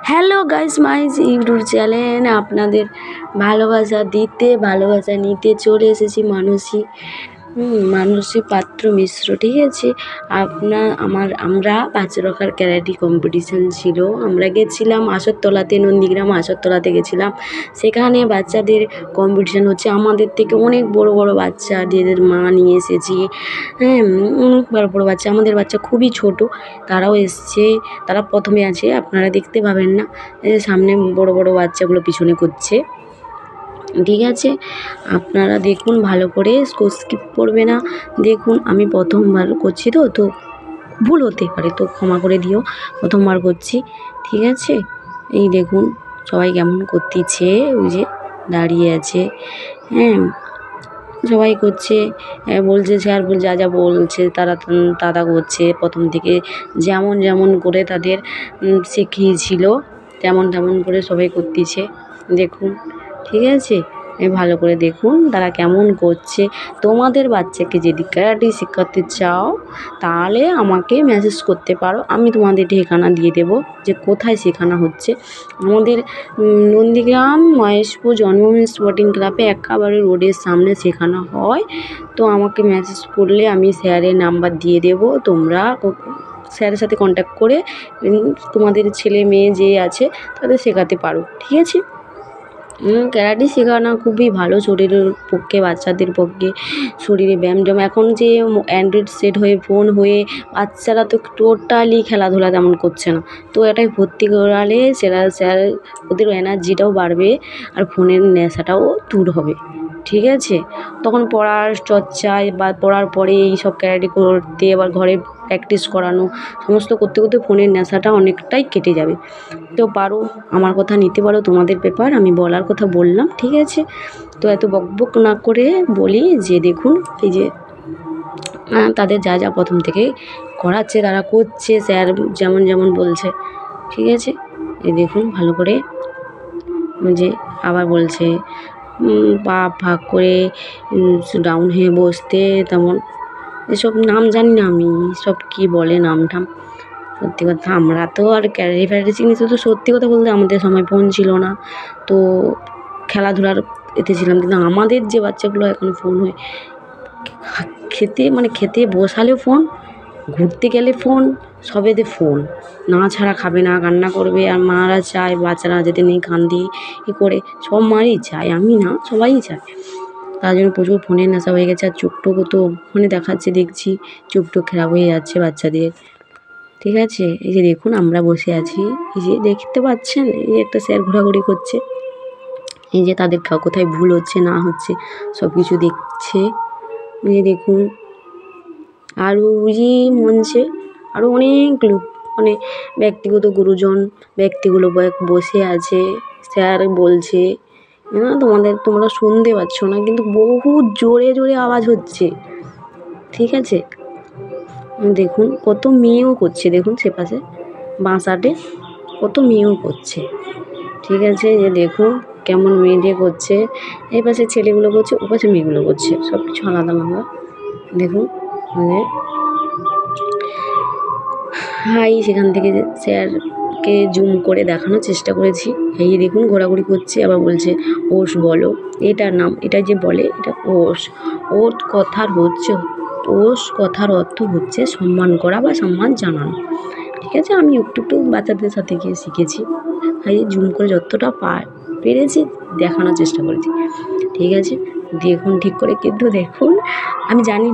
Hello guys, my YouTube channel আপনাদের ভালোবাসা দিতে ভালোবাসা নিতে চলে এসেছি মানসী পাত্র মিশ্র। ঠিক আছে, আমরা বাচ্চা রাখার ক্যারাটে কম্পিটিশান ছিল। আমরা গেছিলাম আসরতলাতে, নন্দীগ্রাম আসরতলাতে গেছিলাম। সেখানে বাচ্চাদের কম্পিটিশান হচ্ছে। আমাদের থেকে অনেক বড় বড় বাচ্চা যাদের মা নিয়ে এসেছি। অনেক বড় বড় বাচ্চা, আমাদের বাচ্চা খুবই ছোট, তারাও এসছে। তারা প্রথমে আছে, আপনারা দেখতে পাবেন না, সামনে বড় বড় বাচ্চাগুলো পিছনে করছে। ঠিক আছে, আপনারা দেখুন ভালো করে, স্কিপ করবে না। দেখুন, আমি প্রথমবার করছি তো ভুল হতে পারে, তো ক্ষমা করে দিও, প্রথমবার করছি। ঠিক আছে, এই দেখুন সবাই কেমন করতেছে, ওই যে দাঁড়িয়ে আছে, সবাই করছে, বলছে স্যার যা যা বলছে তারা করছে। প্রথম থেকে যেমন যেমন করে তাদের শিখিয়েছিল তেমন করে সবাই করতেছে। দেখুন, ঠিক আছে, ভালো করে দেখুন তারা কেমন করছে। তোমাদের বাচ্চাকে যদি ক্যারাটে শেখাতে চাও তাহলে আমাকে মেসেজ করতে পারো, আমি তোমাদের ঠিকানা দিয়ে দেবো যে কোথায় শেখানো হচ্ছে। আমাদের নন্দীগ্রাম মহেশপুর জন্মভূমি স্পোর্টিং ক্লাবে একেবারে রোডের সামনে শেখানো হয়। তো আমাকে মেসেজ করলে আমি স্যারের নাম্বার দিয়ে দেবো, তোমরা স্যারের সাথে কন্ট্যাক্ট করে তোমাদের ছেলে মেয়ে যে আছে তাদের শেখাতে পারো। ঠিক আছে, ক্যারাটে শেখানো খুবই ভালো শরীরের পক্ষে, বাচ্চাদের পক্ষে শরীরে ব্যায়াম জমা। এখন যে অ্যান্ড্রয়েড সেট হয়ে ফোন হয়ে বাচ্চারা তো টোটালি খেলাধুলা তেমন করছে না, তো এটাই ভর্তি করালে স্যার ওদের এনার্জিটাও বাড়বে আর ফোনের নেশাটাও দূর হবে। ঠিক আছে, তখন পড়ার চর্চায় বা পড়ার পরে এইসব ক্যারাটে করতে, আবার ঘরে প্র্যাকটিস করানো, সমস্ত করতে করতে ফোনের নেশাটা অনেকটাই কেটে যাবে। তো পারো, আমার কথা নিতে পারো, তোমাদের ব্যাপার, আমি বলার কথা বললাম। ঠিক আছে, তো এত বকবক না করে বলি যে দেখুন, এই যে তাদের যা যা প্রথম থেকে করাচ্ছে তারা করছে, স্যার যেমন যেমন বলছে। ঠিক আছে, এই দেখুন ভালো করে, যে আবার বলছে পা ফাঁক করে ডাউন হয়ে বসতে, তেমন এসব নাম জানি না আমি, সব কি বলে নাম ঠাম। সত্যি কথা, আমরা তো আর ক্যারাটে ফ্যারাটে শিখিনি, তো সত্যি কথা বলতে আমাদের সময় ফোন ছিল না, তো খেলাধুলার এতে ছিলাম। কিন্তু আমাদের যে বাচ্চাগুলো এখন ফোন হয়ে খেতে বসালেও ফোন, ঘুরতে গেলে ফোন, সবেতে ফোন, না ছাড়া খাবে না, কান্না করবে। আর মারা চায় বাচ্চারা যেতে নেই, কান্দি কী করে, সব মারই চায়, আমি না, সবাই চায়। তার জন্য প্রচুর ফোনের নেশা হয়ে গেছে। আর চোখটোকও তো ফোনে দেখছি চোখ টোক খারাপ হয়ে যাচ্ছে বাচ্চাদের। ঠিক আছে, এই যে দেখুন আমরা বসে আছি, এই যে দেখতে পাচ্ছেন, এই যে একটা স্যার ঘোরাঘুরি করছে, এই যে তাদের কোথায় ভুল হচ্ছে না হচ্ছে সব কিছু দেখছে। এই যে দেখুন, আরও যে মঞ্চে আরও অনেক লোক, মানে ব্যক্তিগত গুরুজন ব্যক্তিগুলো বসে আছে, স্যার বলছে, তোমরা শুনতে পাচ্ছ না, কিন্তু বহু জোরে জোরে আওয়াজ হচ্ছে। ঠিক আছে, দেখুন কত মেয়েও করছে, দেখুন সে পাশে বাঁশাটে কত মেয়েও করছে। ঠিক আছে, যে দেখুন কেমন মেয়েদের করছে, এই পাশে ছেলেগুলো করছে, ও পাশে মেয়েগুলো করছে, সব কিছু আলাদা আলাদা। দেখুন, হাই, সেখান থেকে স্যারকে জুম করে দেখানোর চেষ্টা করেছি। এই দেখুন ঘোরাঘুরি করছে, আবার বলছে ওস বলো, এটার নাম, এটা যে বলে এটা ওস। ওস কথার অর্থ হচ্ছে সম্মান করা বা সম্মান জানানো। ঠিক আছে, আমি একটু বাচ্চাদের সাথে গিয়ে শিখেছি, এই জুম করে যতটা পেরেছি দেখানোর চেষ্টা করেছি। ঠিক আছে, দেখুন ঠিক করে, কিন্তু দেখুন আমি জানি